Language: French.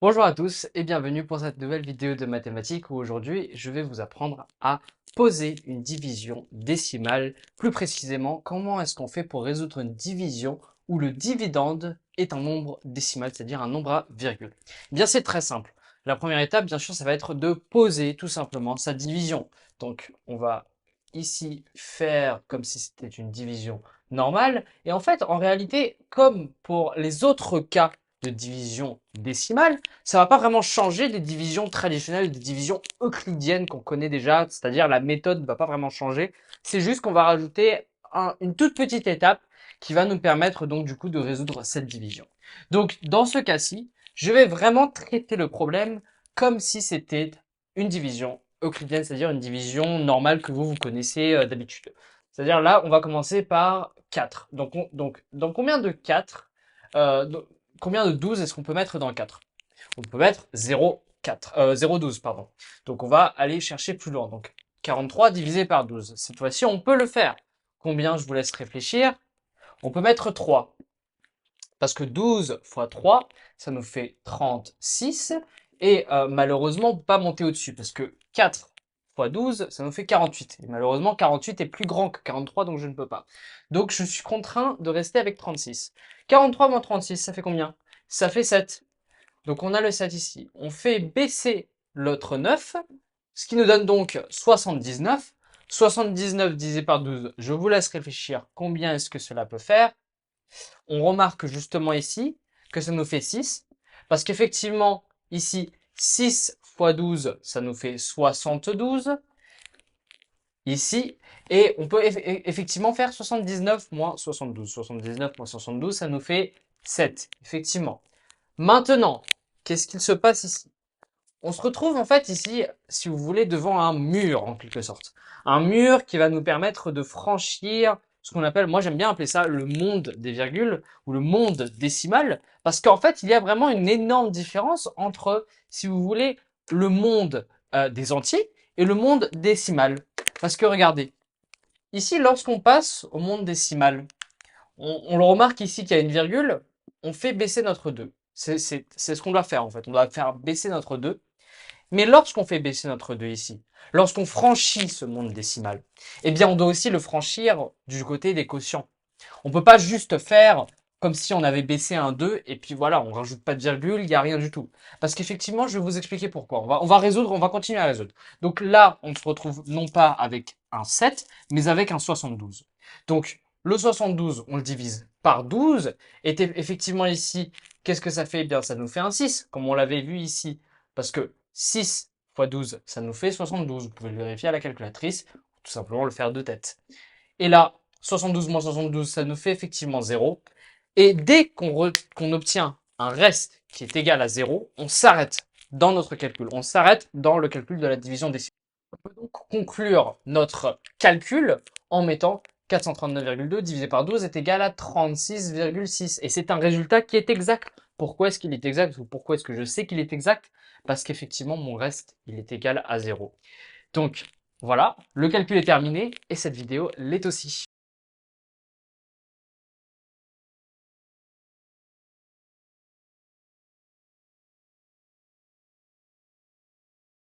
Bonjour à tous et bienvenue pour cette nouvelle vidéo de mathématiques où aujourd'hui je vais vous apprendre à poser une division décimale. Plus précisément, comment est-ce qu'on fait pour résoudre une division où le dividende est un nombre décimal, c'est-à-dire un nombre à virgule. Eh bien, c'est très simple. La première étape, bien sûr, ça va être de poser tout simplement sa division. Donc, on va ici faire comme si c'était une division normale. Et en fait, en réalité, comme pour les autres cas de division décimale, ça va pas vraiment changer des divisions traditionnelles, des divisions euclidiennes qu'on connaît déjà, c'est-à-dire la méthode ne va pas vraiment changer. C'est juste qu'on va rajouter une toute petite étape qui va nous permettre donc du coup de résoudre cette division. Donc dans ce cas-ci, je vais vraiment traiter le problème comme si c'était une division euclidienne, c'est-à-dire une division normale que vous connaissez d'habitude. C'est-à-dire là, on va commencer par 4. Donc dans combien de 4 combien de 12 est-ce qu'on peut mettre dans 4? On peut mettre 0,12, pardon. Donc on va aller chercher plus loin. Donc 43 divisé par 12. Cette fois-ci, on peut le faire. Combien? Je vous laisse réfléchir. On peut mettre 3. Parce que 12 fois 3, ça nous fait 36. Et malheureusement, on ne peut pas monter au-dessus. Parce que 4 fois 12, ça nous fait 48. Et malheureusement, 48 est plus grand que 43, donc je ne peux pas. Donc je suis contraint de rester avec 36. 43 moins 36, ça fait combien? Ça fait 7. Donc on a le 7 ici. On fait baisser l'autre 9, ce qui nous donne donc 79. 79 divisé par 12, je vous laisse réfléchir combien est-ce que cela peut faire. On remarque justement ici que ça nous fait 6, parce qu'effectivement, ici, 6 fois 12, ça nous fait 72, ici, et on peut effectivement faire 79 moins 72. 79 moins 72, ça nous fait 7, effectivement. Maintenant, qu'est-ce qu'il se passe ici? On se retrouve en fait ici, si vous voulez, devant un mur en quelque sorte. Un mur qui va nous permettre de franchir ce qu'on appelle, moi j'aime bien appeler ça le monde des virgules ou le monde décimal, parce qu'en fait il y a vraiment une énorme différence entre, si vous voulez, le monde des entiers et le monde décimal. Parce que regardez, ici lorsqu'on passe au monde décimal, on le remarque ici qu'il y a une virgule, on fait baisser notre 2. C'est ce qu'on doit faire en fait, on doit faire baisser notre 2. Mais lorsqu'on fait baisser notre 2 ici, lorsqu'on franchit ce monde décimal, eh bien on doit aussi le franchir du côté des quotients. On ne peut pas juste faire comme si on avait baissé un 2 et puis voilà, on rajoute pas de virgule, il n'y a rien du tout. Parce qu'effectivement, je vais vous expliquer pourquoi. On va continuer à résoudre. Donc là, on se retrouve non pas avec un 7, mais avec un 72. Donc le 72, on le divise par 12. Et effectivement ici, qu'est-ce que ça fait? Eh bien, ça nous fait un 6, comme on l'avait vu ici. Parce que 6 fois 12, ça nous fait 72. Vous pouvez le vérifier à la calculatrice, ou tout simplement le faire de tête. Et là, 72 moins 72, ça nous fait effectivement 0. Et dès qu'on obtient un reste qui est égal à 0, on s'arrête dans notre calcul. On s'arrête dans le calcul de la division décimale. On peut donc conclure notre calcul en mettant 439,2 divisé par 12 est égal à 36,6. Et c'est un résultat qui est exact. Pourquoi est-ce qu'il est exact ou pourquoi est-ce que je sais qu'il est exact? Parce qu'effectivement, mon reste, il est égal à 0. Donc, voilà, le calcul est terminé et cette vidéo l'est aussi.